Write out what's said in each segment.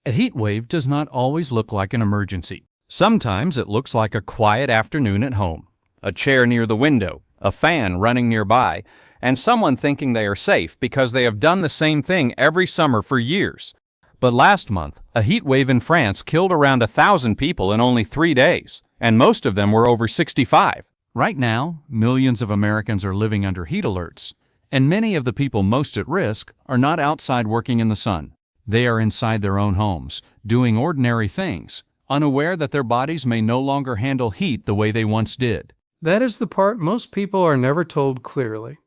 A heat wave does not always look like an emergency. Sometimes it looks like a quiet afternoon at home, a chair near the window, a fan running nearby, and someone thinking they are safe because they have done the same thing every summer for years. But last month, a heat wave in France killed around 1,000 people in only 3 days, and most of them were over 65. Right now, millions of Americans are living under heat alerts, and many of the people most at risk are not outside working in the sun. They are inside their own homes, doing ordinary things, unaware that their bodies may no longer handle heat the way they once did. That is the part most people are never told clearly.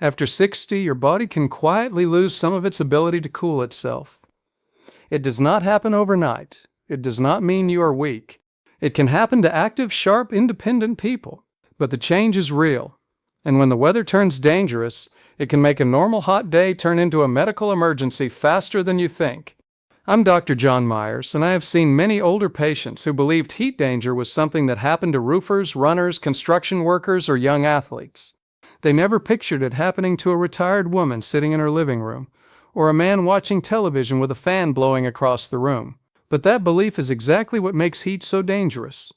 After 60, your body can quietly lose some of its ability to cool itself. It does not happen overnight. It does not mean you are weak. It can happen to active, sharp, independent people. But the change is real. And when the weather turns dangerous, it can make a normal hot day turn into a medical emergency faster than you think. I'm Dr. John Meyers, and I have seen many older patients who believed heat danger was something that happened to roofers, runners, construction workers, or young athletes. They never pictured it happening to a retired woman sitting in her living room, or a man watching television with a fan blowing across the room. But that belief is exactly what makes heat so dangerous.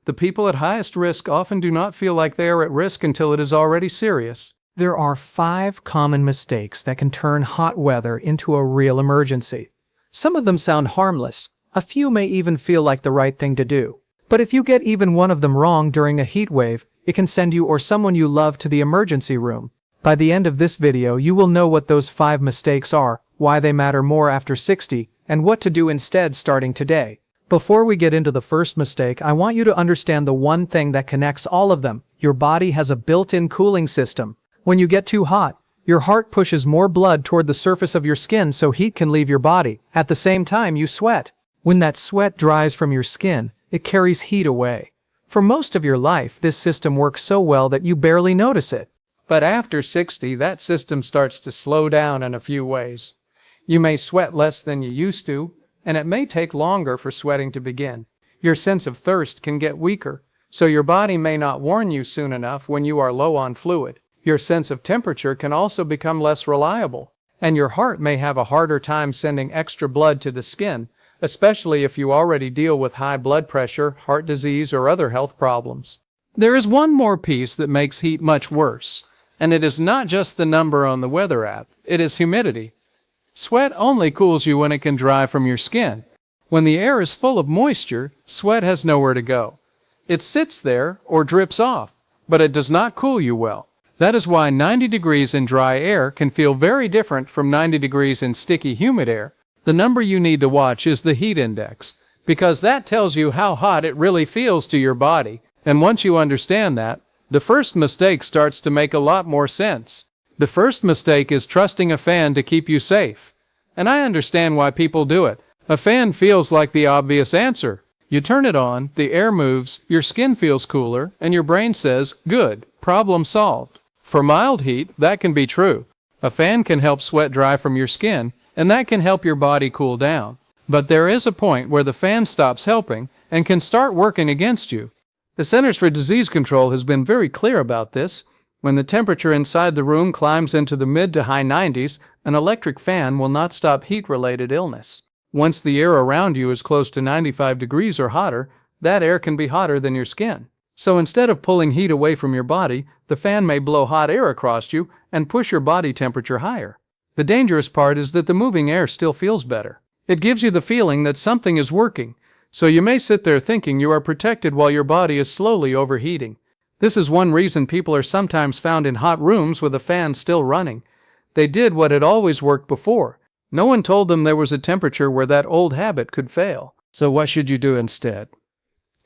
The people at highest risk often do not feel like they are at risk until it is already serious. There are 5 common mistakes that can turn hot weather into a real emergency. Some of them sound harmless. A few may even feel like the right thing to do. But if you get even one of them wrong during a heat wave, it can send you or someone you love to the emergency room. By the end of this video, you will know what those 5 mistakes are, why they matter more after 60, and what to do instead starting today. Before we get into the first mistake, I want you to understand the one thing that connects all of them. Your body has a built-in cooling system. When you get too hot, your heart pushes more blood toward the surface of your skin so heat can leave your body. At the same time, you sweat. When that sweat dries from your skin, it carries heat away. For most of your life, this system works so well that you barely notice it. But after 60, that system starts to slow down in a few ways. You may sweat less than you used to, and it may take longer for sweating to begin. Your sense of thirst can get weaker, so your body may not warn you soon enough when you are low on fluid. Your sense of temperature can also become less reliable, and your heart may have a harder time sending extra blood to the skin, especially if you already deal with high blood pressure, heart disease, or other health problems. There is one more piece that makes heat much worse, and it is not just the number on the weather app, it is humidity. Sweat only cools you when it can dry from your skin. When the air is full of moisture, sweat has nowhere to go. It sits there or drips off, but it does not cool you well. That is why 90 degrees in dry air can feel very different from 90 degrees in sticky, humid air. The number you need to watch is the heat index, because that tells you how hot it really feels to your body. And once you understand that, the first mistake starts to make a lot more sense. The first mistake is trusting a fan to keep you safe. And I understand why people do it. A fan feels like the obvious answer. You turn it on, the air moves, your skin feels cooler, and your brain says, "Good, problem solved." For mild heat, that can be true. A fan can help sweat dry from your skin, and that can help your body cool down. But there is a point where the fan stops helping and can start working against you. The Centers for Disease Control has been very clear about this. When the temperature inside the room climbs into the mid to high 90s, an electric fan will not stop heat-related illness. Once the air around you is close to 95 degrees or hotter, that air can be hotter than your skin. So instead of pulling heat away from your body, the fan may blow hot air across you and push your body temperature higher. The dangerous part is that the moving air still feels better. It gives you the feeling that something is working, so you may sit there thinking you are protected while your body is slowly overheating. This is one reason people are sometimes found in hot rooms with a fan still running. They did what had always worked before. No one told them there was a temperature where that old habit could fail. So what should you do instead?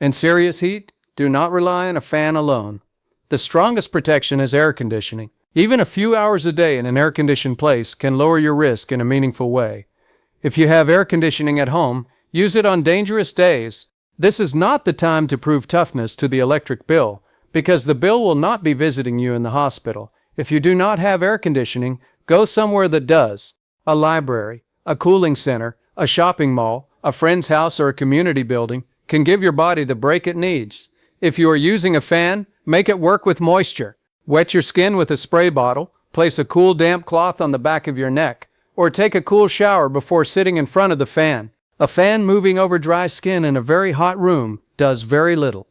In serious heat, do not rely on a fan alone. The strongest protection is air conditioning. Even a few hours a day in an air-conditioned place can lower your risk in a meaningful way. If you have air conditioning at home, use it on dangerous days. This is not the time to prove toughness to the electric bill, because the bill will not be visiting you in the hospital. If you do not have air conditioning, go somewhere that does. A library, a cooling center, a shopping mall, a friend's house, or a community building can give your body the break it needs. If you are using a fan, make it work with moisture. Wet your skin with a spray bottle, place a cool damp cloth on the back of your neck, Or take a cool shower before sitting in front of the fan. A fan moving over dry skin in a very hot room does very little.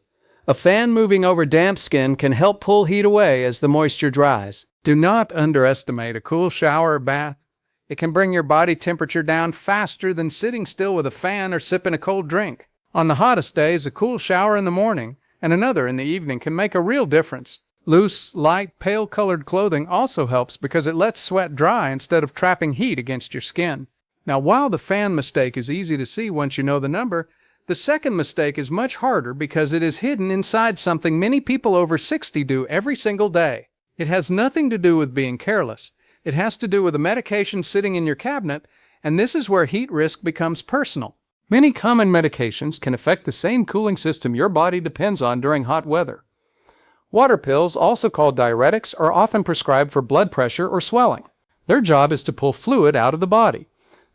A fan moving over damp skin can help pull heat away as the moisture dries. Do not underestimate a cool shower or bath. It can bring your body temperature down faster than sitting still with a fan or sipping a cold drink. On the hottest days, a cool shower in the morning and another in the evening can make a real difference. Loose, light, pale-colored clothing also helps because it lets sweat dry instead of trapping heat against your skin. Now, while the fan mistake is easy to see once you know the number, the second mistake is much harder because it is hidden inside something many people over 60 do every single day. It has nothing to do with being careless. It has to do with a medication sitting in your cabinet, and this is where heat risk becomes personal. Many common medications can affect the same cooling system your body depends on during hot weather. Water pills, also called diuretics, are often prescribed for blood pressure or swelling. Their job is to pull fluid out of the body.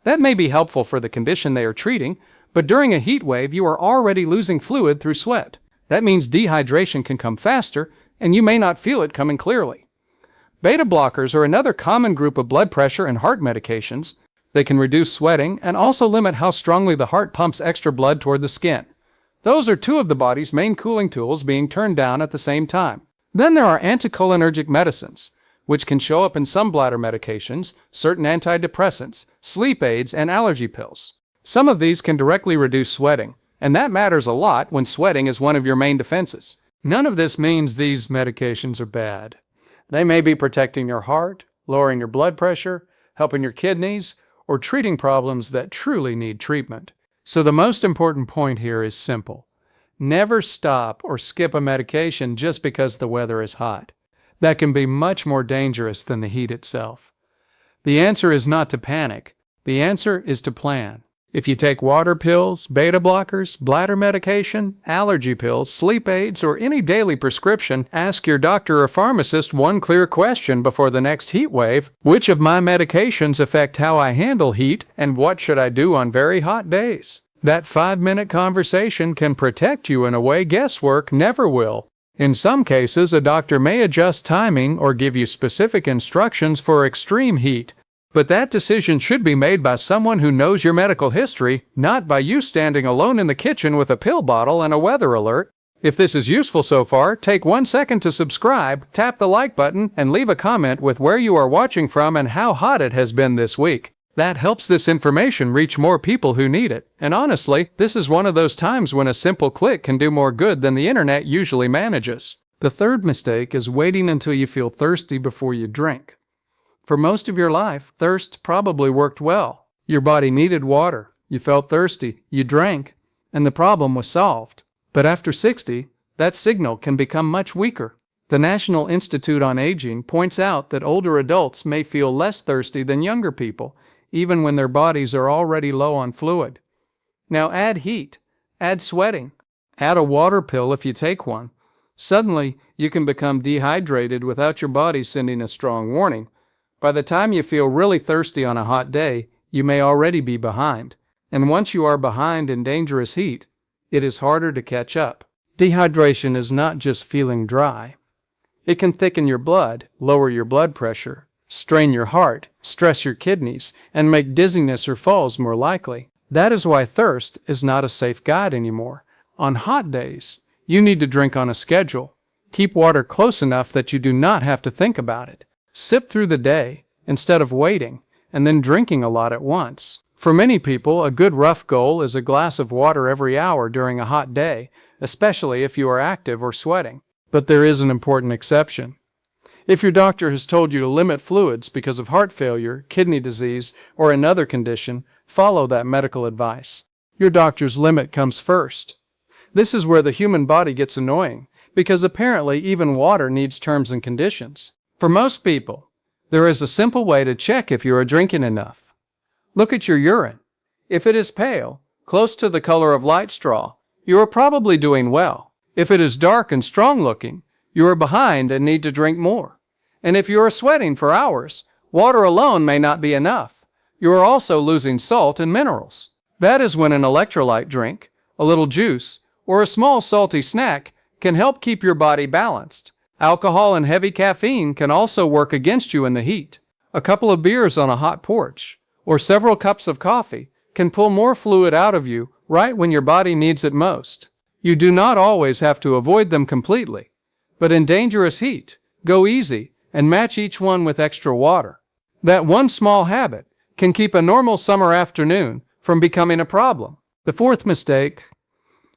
That may be helpful for the condition they are treating, but during a heat wave you are already losing fluid through sweat. That means dehydration can come faster, and you may not feel it coming clearly. Beta blockers are another common group of blood pressure and heart medications. They can reduce sweating and also limit how strongly the heart pumps extra blood toward the skin. Those are two of the body's main cooling tools being turned down at the same time. Then there are anticholinergic medicines, which can show up in some bladder medications, certain antidepressants, sleep aids, and allergy pills. Some of these can directly reduce sweating, and that matters a lot when sweating is one of your main defenses. None of this means these medications are bad. They may be protecting your heart, lowering your blood pressure, helping your kidneys, or treating problems that truly need treatment. So the most important point here is simple. Never stop or skip a medication just because the weather is hot. That can be much more dangerous than the heat itself. The answer is not to panic. The answer is to plan. If you take water pills, beta blockers, bladder medication, allergy pills, sleep aids, or any daily prescription, ask your doctor or pharmacist one clear question before the next heat wave. Which of my medications affect how I handle heat, and what should I do on very hot days? That 5-minute conversation can protect you in a way guesswork never will. In some cases, a doctor may adjust timing or give you specific instructions for extreme heat. But that decision should be made by someone who knows your medical history, not by you standing alone in the kitchen with a pill bottle and a weather alert. If this is useful so far, take 1 second to subscribe, tap the like button, and leave a comment with where you are watching from and how hot it has been this week. That helps this information reach more people who need it. And honestly, this is one of those times when a simple click can do more good than the internet usually manages. The third mistake is waiting until you feel thirsty before you drink. For most of your life, thirst probably worked well. Your body needed water, you felt thirsty, you drank, and the problem was solved. But after 60, that signal can become much weaker. The National Institute on Aging points out that older adults may feel less thirsty than younger people, even when their bodies are already low on fluid. Now add heat, add sweating, add a water pill if you take one. Suddenly, you can become dehydrated without your body sending a strong warning. By the time you feel really thirsty on a hot day, you may already be behind. And once you are behind in dangerous heat, it is harder to catch up. Dehydration is not just feeling dry. It can thicken your blood, lower your blood pressure, strain your heart, stress your kidneys, and make dizziness or falls more likely. That is why thirst is not a safe guide anymore. On hot days, you need to drink on a schedule. Keep water close enough that you do not have to think about it. Sip through the day instead of waiting and then drinking a lot at once. For many people, a good rough goal is a glass of water every hour during a hot day, especially if you are active or sweating. But there is an important exception. If your doctor has told you to limit fluids because of heart failure, kidney disease, or another condition, follow that medical advice. Your doctor's limit comes first. This is where the human body gets annoying, because apparently even water needs terms and conditions. For most people, there is a simple way to check if you are drinking enough. Look at your urine. If it is pale, close to the color of light straw, you are probably doing well. If it is dark and strong looking, you are behind and need to drink more. And if you are sweating for hours, water alone may not be enough. You are also losing salt and minerals. That is when an electrolyte drink, a little juice, or a small salty snack can help keep your body balanced. Alcohol and heavy caffeine can also work against you in the heat. A couple of beers on a hot porch, or several cups of coffee can pull more fluid out of you right when your body needs it most. You do not always have to avoid them completely, but in dangerous heat, go easy and match each one with extra water. That one small habit can keep a normal summer afternoon from becoming a problem. The fourth mistake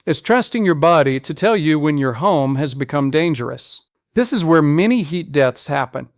is trusting your body to tell you when your home has become dangerous. This is where many heat deaths happen,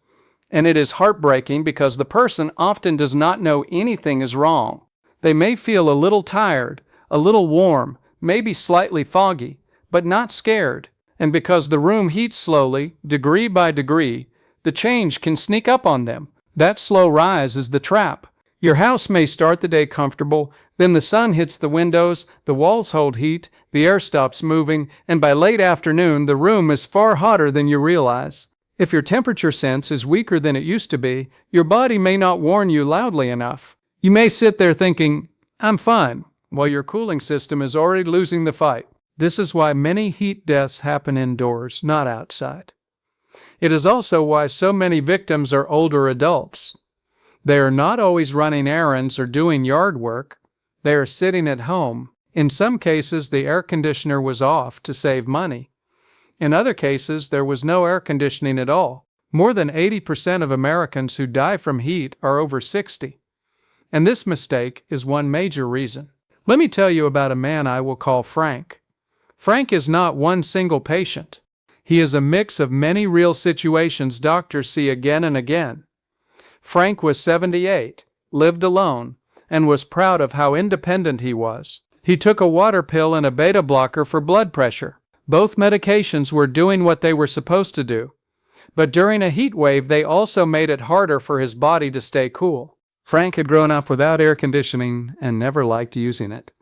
and it is heartbreaking because the person often does not know anything is wrong. They may feel a little tired, a little warm, maybe slightly foggy, but not scared. And because the room heats slowly, degree by degree, the change can sneak up on them. That slow rise is the trap. Your house may start the day comfortable, then the sun hits the windows, the walls hold heat, the air stops moving, and by late afternoon the room is far hotter than you realize. If your temperature sense is weaker than it used to be, your body may not warn you loudly enough. You may sit there thinking, "I'm fine," while your cooling system is already losing the fight. This is why many heat deaths happen indoors, not outside. It is also why so many victims are older adults. They are not always running errands or doing yard work. They are sitting at home. In some cases, the air conditioner was off to save money. In other cases, there was no air conditioning at all. More than 80% of Americans who die from heat are over 60. And this mistake is one major reason. Let me tell you about a man I will call Frank. Frank is not one single patient. He is a mix of many real situations doctors see again and again. Frank was 78, lived alone, and was proud of how independent he was. He took a water pill and a beta blocker for blood pressure. Both medications were doing what they were supposed to do. But during a heat wave, they also made it harder for his body to stay cool. Frank had grown up without air conditioning and never liked using it.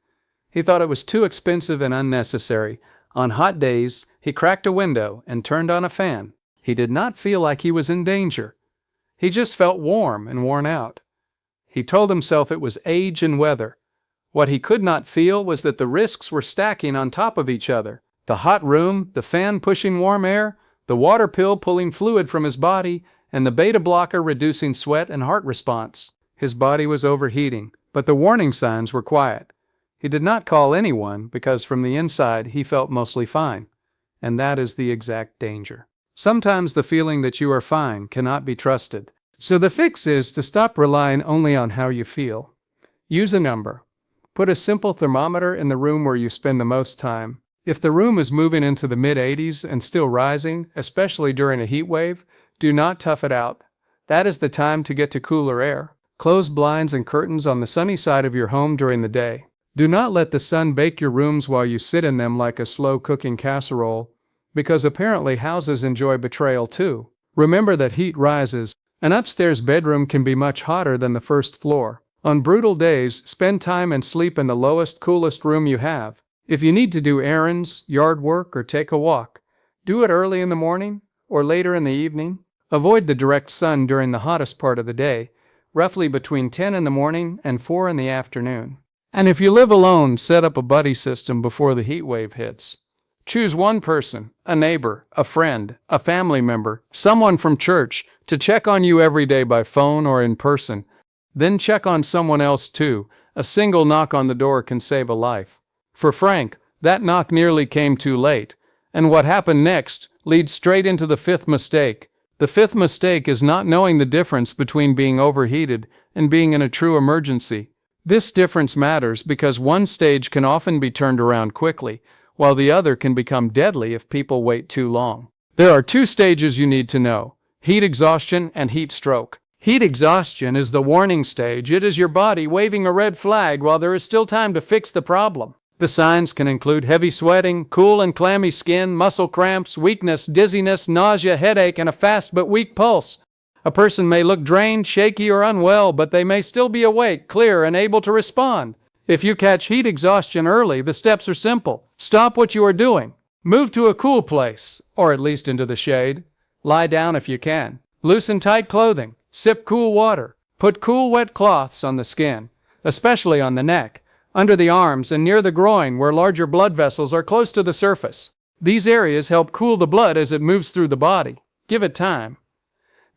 He thought it was too expensive and unnecessary. On hot days, he cracked a window and turned on a fan. He did not feel like he was in danger. He just felt warm and worn out. He told himself it was age and weather. What he could not feel was that the risks were stacking on top of each other. The hot room, the fan pushing warm air, the water pill pulling fluid from his body, and the beta blocker reducing sweat and heart response. His body was overheating, but the warning signs were quiet. He did not call anyone because from the inside he felt mostly fine. And that is the exact danger. Sometimes the feeling that you are fine cannot be trusted. So the fix is to stop relying only on how you feel. Use a number. Put a simple thermometer in the room where you spend the most time. If the room is moving into the mid-80s and still rising, especially during a heat wave, do not tough it out. That is the time to get to cooler air. Close blinds and curtains on the sunny side of your home during the day. Do not let the sun bake your rooms while you sit in them like a slow-cooking casserole, because apparently houses enjoy betrayal too. Remember that heat rises. An upstairs bedroom can be much hotter than the first floor. On brutal days, spend time and sleep in the lowest, coolest room you have. If you need to do errands, yard work, or take a walk, do it early in the morning or later in the evening. Avoid the direct sun during the hottest part of the day, roughly between 10 in the morning and 4 in the afternoon. And if you live alone, set up a buddy system before the heat wave hits. Choose one person, a neighbor, a friend, a family member, someone from church, to check on you every day by phone or in person. Then check on someone else too. A single knock on the door can save a life. For Frank, that knock nearly came too late. And what happened next leads straight into the fifth mistake. The fifth mistake is not knowing the difference between being overheated and being in a true emergency. This difference matters because one stage can often be turned around quickly, while the other can become deadly if people wait too long. There are two stages you need to know: heat exhaustion and heat stroke. Heat exhaustion is the warning stage. It is your body waving a red flag while there is still time to fix the problem. The signs can include heavy sweating, cool and clammy skin, muscle cramps, weakness, dizziness, nausea, headache, and a fast but weak pulse. A person may look drained, shaky, or unwell, but they may still be awake, clear, and able to respond. If you catch heat exhaustion early, the steps are simple. Stop what you are doing. Move to a cool place, or at least into the shade. Lie down if you can. Loosen tight clothing. Sip cool water. Put cool wet cloths on the skin, especially on the neck, under the arms, and near the groin where larger blood vessels are close to the surface. These areas help cool the blood as it moves through the body. Give it time.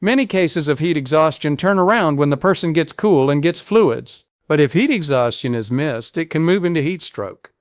Many cases of heat exhaustion turn around when the person gets cool and gets fluids. But if heat exhaustion is missed, it can move into heat stroke.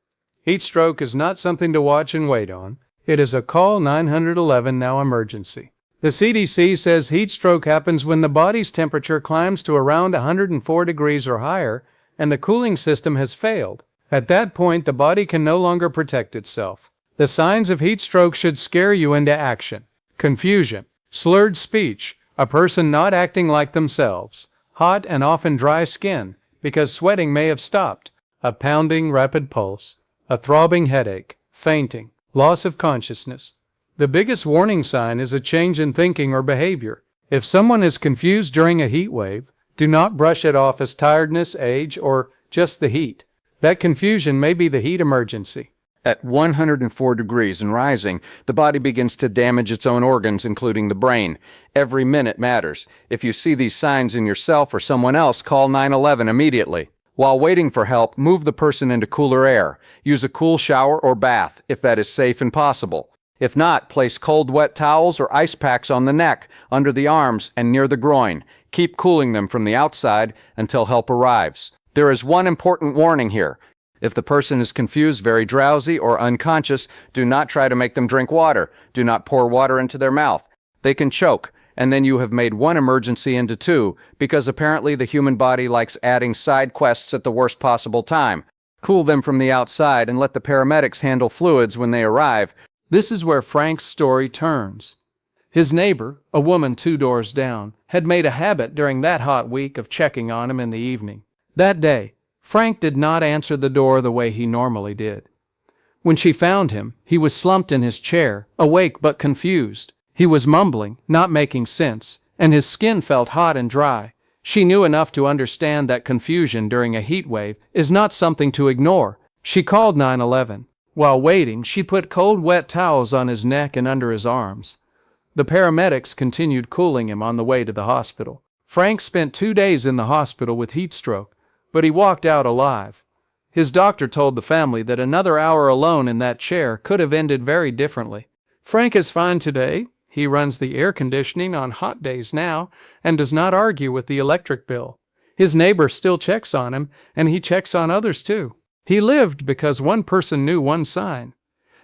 Heat stroke is not something to watch and wait on. It is a call 911 now emergency. The CDC says heat stroke happens when the body's temperature climbs to around 104 degrees or higher and the cooling system has failed. At that point, the body can no longer protect itself. The signs of heat stroke should scare you into action. Confusion, slurred speech, a person not acting like themselves, hot and often dry skin because sweating may have stopped, a pounding rapid pulse, a throbbing headache, fainting, loss of consciousness. The biggest warning sign is a change in thinking or behavior. If someone is confused during a heat wave, do not brush it off as tiredness, age, or just the heat. That confusion may be the heat emergency. At 104 degrees and rising, the body begins to damage its own organs, including the brain. Every minute matters. If you see these signs in yourself or someone else, call 911 immediately. While waiting for help, move the person into cooler air. Use a cool shower or bath, if that is safe and possible. If not, place cold, wet towels or ice packs on the neck, under the arms, and near the groin. Keep cooling them from the outside until help arrives. There is one important warning here. If the person is confused, very drowsy, or unconscious, do not try to make them drink water. Do not pour water into their mouth. They can choke, and then you have made one emergency into two, because apparently the human body likes adding side quests at the worst possible time. Cool them from the outside and let the paramedics handle fluids when they arrive. This is where Frank's story turns. His neighbor, a woman 2 doors down, had made a habit during that hot week of checking on him in the evening. That day, Frank did not answer the door the way he normally did. When she found him, he was slumped in his chair, awake but confused. He was mumbling, not making sense, and his skin felt hot and dry. She knew enough to understand that confusion during a heat wave is not something to ignore. She called 911. While waiting, she put cold, wet towels on his neck and under his arms. The paramedics continued cooling him on the way to the hospital. Frank spent 2 days in the hospital with heat stroke, but he walked out alive. His doctor told the family that another hour alone in that chair could have ended very differently. Frank is fine today. He runs the air conditioning on hot days now and does not argue with the electric bill. His neighbor still checks on him, and he checks on others too. He lived because one person knew one sign.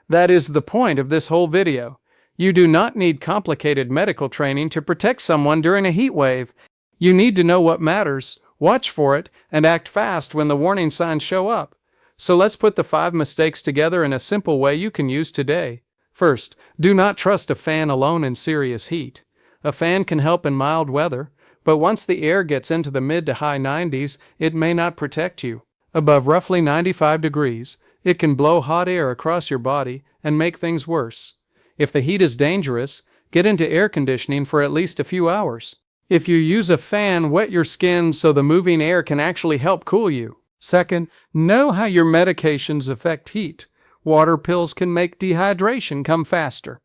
That is the point of this whole video. You do not need complicated medical training to protect someone during a heat wave. You need to know what matters, watch for it, and act fast when the warning signs show up. So let's put the 5 mistakes together in a simple way you can use today. First, do not trust a fan alone in serious heat. A fan can help in mild weather, but once the air gets into the mid to high 90s, it may not protect you. Above roughly 95 degrees, it can blow hot air across your body and make things worse. If the heat is dangerous, get into air conditioning for at least a few hours. If you use a fan, wet your skin so the moving air can actually help cool you. Second, know how your medications affect heat. Water pills can make dehydration come faster.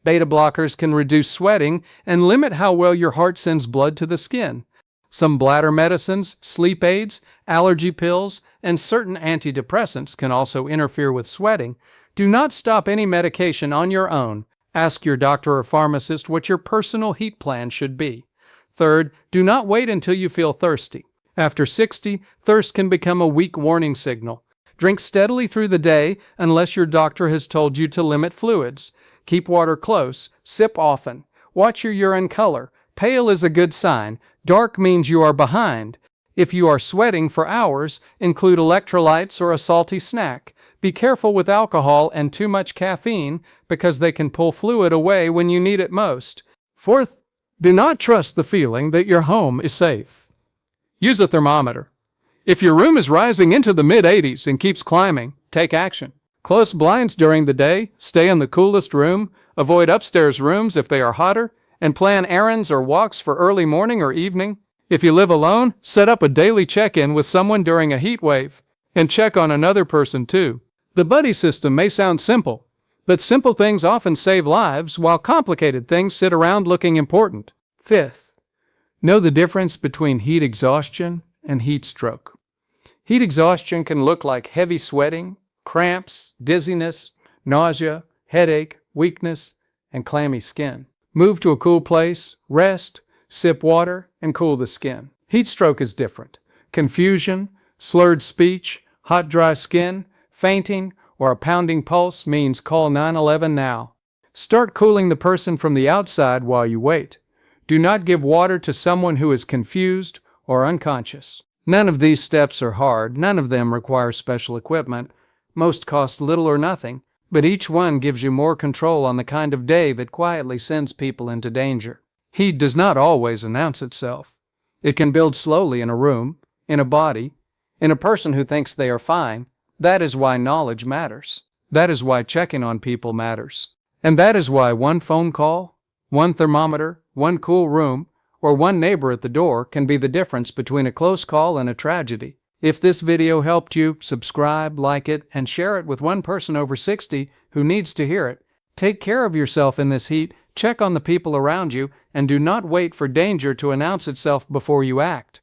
Beta blockers can reduce sweating and limit how well your heart sends blood to the skin. Some bladder medicines, sleep aids, allergy pills, and certain antidepressants can also interfere with sweating. Do not stop any medication on your own. Ask your doctor or pharmacist what your personal heat plan should be. Third, do not wait until you feel thirsty. After 60, thirst can become a weak warning signal. Drink steadily through the day unless your doctor has told you to limit fluids. Keep water close. Sip often. Watch your urine color. Pale is a good sign. Dark means you are behind. If you are sweating for hours, include electrolytes or a salty snack. Be careful with alcohol and too much caffeine because they can pull fluid away when you need it most. Fourth, do not trust the feeling that your home is safe. Use a thermometer. If your room is rising into the mid-80s and keeps climbing, take action. Close blinds during the day, stay in the coolest room, avoid upstairs rooms if they are hotter, and plan errands or walks for early morning or evening. If you live alone, set up a daily check-in with someone during a heat wave, and check on another person too. The buddy system may sound simple, but simple things often save lives while complicated things sit around looking important. Fifth, know the difference between heat exhaustion and heat stroke. Heat exhaustion can look like heavy sweating, cramps, dizziness, nausea, headache, weakness, and clammy skin. Move to a cool place, rest, Sip water and cool the skin. Heat stroke is different. Confusion, slurred speech, hot dry skin, fainting, or a pounding pulse means call 911 now. Start cooling the person from the outside while you wait. Do not give water to someone who is confused or unconscious. None of these steps are hard, none of them require special equipment. Most cost little or nothing, but each one gives you more control on the kind of day that quietly sends people into danger. Heat does not always announce itself. It can build slowly in a room, in a body, in a person who thinks they are fine. That is why knowledge matters. That is why checking on people matters. And that is why one phone call, one thermometer, one cool room, or one neighbor at the door can be the difference between a close call and a tragedy. If this video helped you, subscribe, like it, and share it with one person over 60 who needs to hear it. Take care of yourself in this heat, check on the people around you, and do not wait for danger to announce itself before you act.